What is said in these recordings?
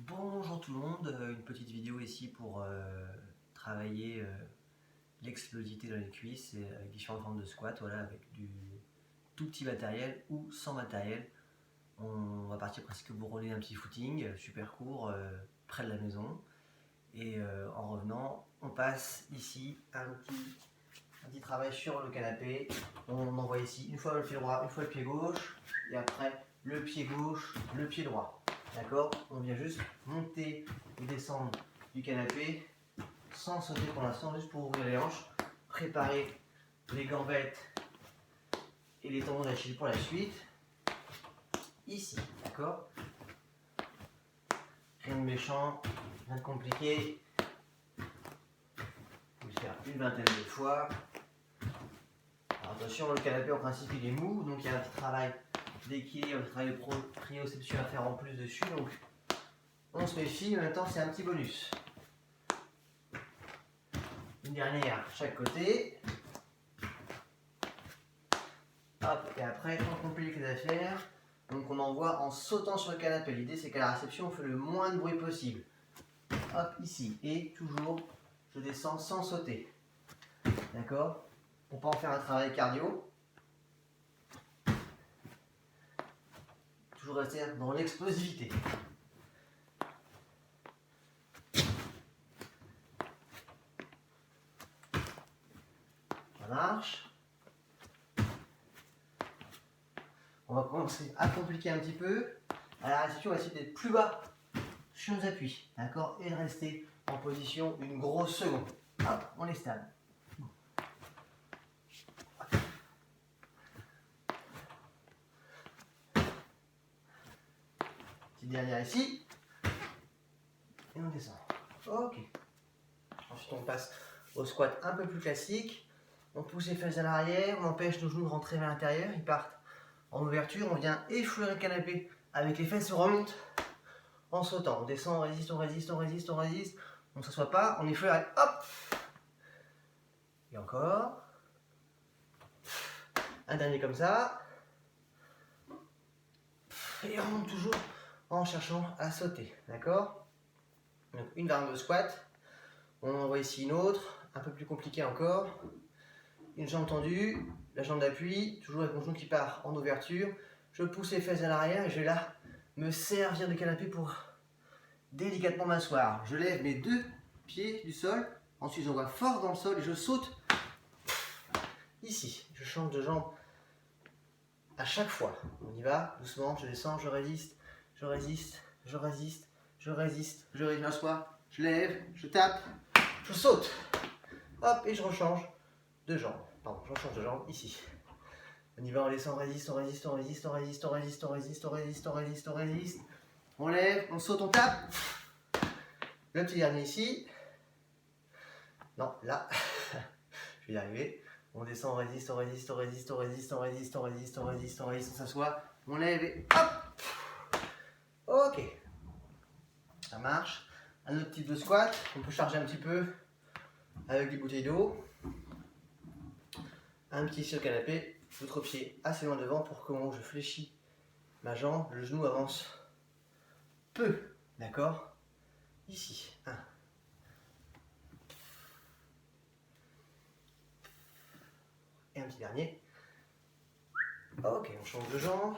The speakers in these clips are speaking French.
Bonjour tout le monde, une petite vidéo ici pour travailler l'explosivité dans les cuisses et avec différentes formes de squat, voilà, avec du tout petit matériel ou sans matériel. On va partir presque vous rouler un petit footing super court près de la maison et en revenant on passe ici un petit travail sur le canapé. On envoie ici une fois le pied droit, une fois le pied gauche et après le pied gauche, le pied droit. D'accord? On vient juste monter et descendre du canapé sans sauter pour l'instant, juste pour ouvrir les hanches, préparer les gambettes et les tendons d'Achille pour la suite. Ici, d'accord? Rien de méchant, rien de compliqué. Vous le faire une vingtaine de fois. Alors attention, le canapé en principe il est mou, donc il y a un petit travail d'équilibre, un travail de proprioception à faire en plus dessus. Donc on se méfie, en même temps c'est un petit bonus. Une dernière chaque côté. Hop, et après on complique les affaires. Donc on envoie en sautant sur le canapé. L'idée c'est qu'à la réception on fait le moins de bruit possible. Hop, ici. Et toujours je descends sans sauter. D'accord? Pour pas en faire un travail cardio. Toujours rester dans l'explosivité. Ça marche. On va commencer à compliquer un petit peu. À la réception, on va essayer d'être plus bas sur nos appuis. D'accord? Et de rester en position une grosse seconde. Hop, on les stable. Petite dernière ici. Et on descend. Ok. Ensuite, on passe au squat un peu plus classique. On pousse les fesses à l'arrière, on empêche nos genoux de rentrer vers l'intérieur. Ils partent en ouverture. On vient effleurer le canapé avec les fesses, on remonte en sautant. On descend, on résiste, on résiste, on résiste, on résiste. On ne s'assoit pas, on effleure. Hop! Et encore. Un dernier comme ça. Et on remonte toujours en cherchant à sauter. D'accord? Donc une variante de squat. On en envoie ici une autre, un peu plus compliquée encore. Une jambe tendue, la jambe d'appui, toujours avec mon genou qui part en ouverture. Je pousse les fesses à l'arrière et je vais là me servir du canapé pour délicatement m'asseoir. Je lève mes deux pieds du sol. Ensuite, j'envoie fort dans le sol et je saute ici. Je change de jambe à chaque fois. On y va, doucement, je descends, je résiste, je résiste, je résiste, je résiste, je m'assois, je lève, je tape, je saute. Hop, et je rechange de jambe. Pardon, je rechange de jambe ici. On y va, on descend, on résiste, on résiste, on résiste, on résiste, on résiste, on résiste, on résiste, on résiste, on résiste. On lève, on saute, on tape. Le petit dernier ici. Non, là. Je vais y arriver. On descend, on résiste, on résiste, on résiste, on résiste, on résiste, on résiste, on résiste, on résiste, on s'assoit. On lève et hop. Ok. Ça marche. Un autre type de squat. On peut charger un petit peu avec des bouteilles d'eau. Un petit sur le canapé. L'autre pied assez loin devant pour que quand je fléchis ma jambe, le genou avance peu. D'accord? Ici. 1. Et un petit dernier. Ok, on change de jambe.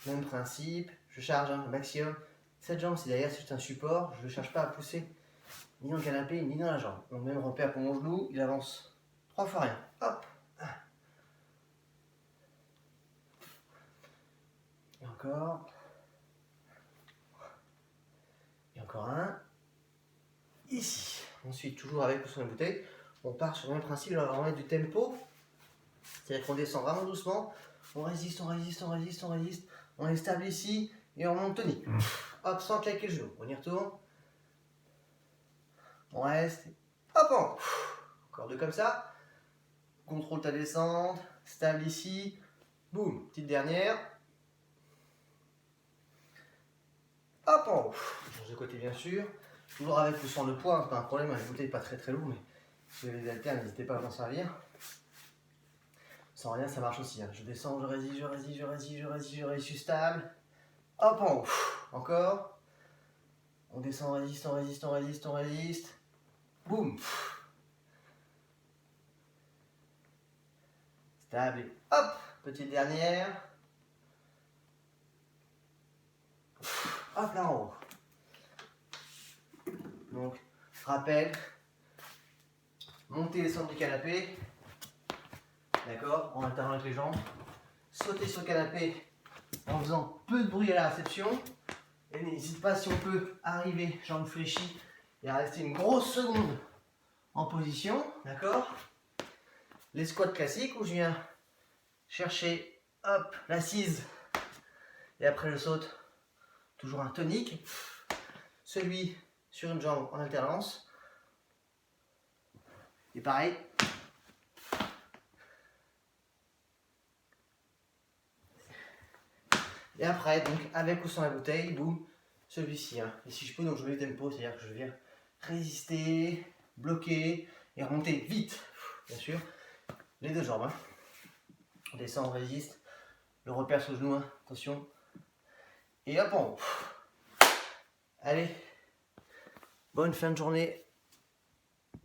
Même principe. Je charge un maximum. Cette jambe, c'est derrière, c'est juste un support. Je ne cherche pas à pousser ni dans le canapé, ni dans la jambe. On même repère pour mon genou, il avance 3 fois rien. Hop. Et encore. Et encore un. Ici. Ensuite, toujours avec ou sans la bouteille, on part sur le même principe, on va remettre du tempo. C'est-à-dire qu'on descend vraiment doucement. On résiste, on résiste, on résiste, on résiste. On est stable ici et on monte tonique. Hop, sans claquer le genou. On y retourne. On reste. Hop, on. Encore deux comme ça. Contrôle ta descente. Stable ici. Boum. Petite dernière. Hop, on. Change de côté bien sûr. Toujours avec ou sans le poids. C'est pas un problème. La bouteille n'est pas très lourde, mais si vous avez des haltères, n'hésitez pas à vous en servir. Sans rien, ça marche aussi. Hein. Je descends, je résiste, je résiste, je résiste, je résiste, je résiste, je suis stable. Hop, en haut. Encore. On descend, on résiste, on résiste, on résiste, on résiste. Boum. Stable et hop, petite dernière. Hop là en haut. Donc, rappel, monter et descendre du canapé. D'accord, en alternant avec les jambes. Sauter sur le canapé en faisant peu de bruit à la réception. Et n'hésite pas, si on peut, arriver jambes fléchies et à rester une grosse seconde en position. D'accord. Les squats classiques où je viens chercher, hop, l'assise. Et après je saute. Toujours un tonique. Celui sur une jambe en alternance. Et pareil. Et après, donc, avec ou sans la bouteille, boum, celui-ci. Hein. Et si je peux, donc je mets le tempo, c'est-à-dire que je viens résister, bloquer et remonter vite, bien sûr, les deux jambes. Hein. On descend, on résiste, le repère sur le genou, hein. Attention. Et hop en haut. Allez, bonne fin de journée.